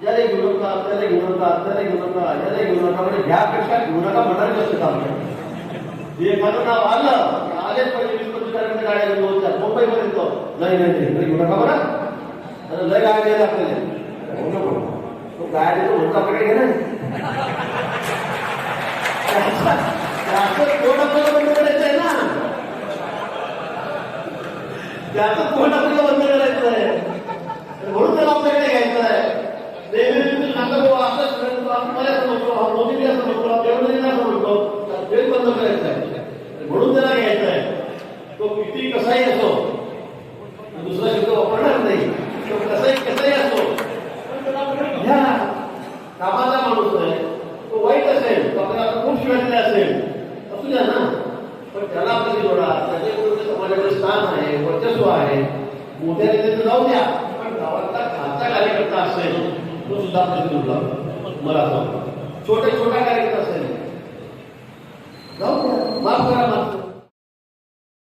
याला घेऊ नका, त्याला घेऊ नका, त्याला घेऊ नका, याला घेऊ नका, म्हणजे ह्यापेक्षा घेऊ नका म्हणाले कसं काम हे एखादं नाव आलं आलेच पाहिजे 20-25 गाड्या घेऊन होत्या मुंबईपर्यंत. नाही नाही नाही घेऊ नका बरं, लय गाड्या द्यायला आपल्याला तो गाड्या देतो होताकडे घे ना त्याचं कोण आपल्याला बंद करायचं आहे ना, त्याचं कोण आपल्याला बंद करायचं आहे म्हणून त्याला आपल्याकडे घ्यायचं आहे. नेहमी सांगतो असं मला समजतो मोदींनी असं म्हणतो देवदरीला असं म्हणतो तेच बंद करायचं आहे म्हणून त्याला घ्यायचं आहे. तो किती कसाही असो, दुसरा शब्द वापरणार नाही, तो कसाही असो ह्या कामाचा माणूस आहे. तो वाईट असेल तो आपल्याला खूप शिवायला असेल असू द्या ना, पण त्याला आपल्याला जोडा, त्याच्याकडून समाजाकडे स्थान आहे, वर्चस्व आहे, मोठ्या नेत्याचं जाऊ द्या, पण गावातला खालचा कार्यकर्ता असेल तो सुद्धा आपल्याला जोडला. मला असं छोटा कार्यकर्ता असेल जाऊ द्या, माफ करा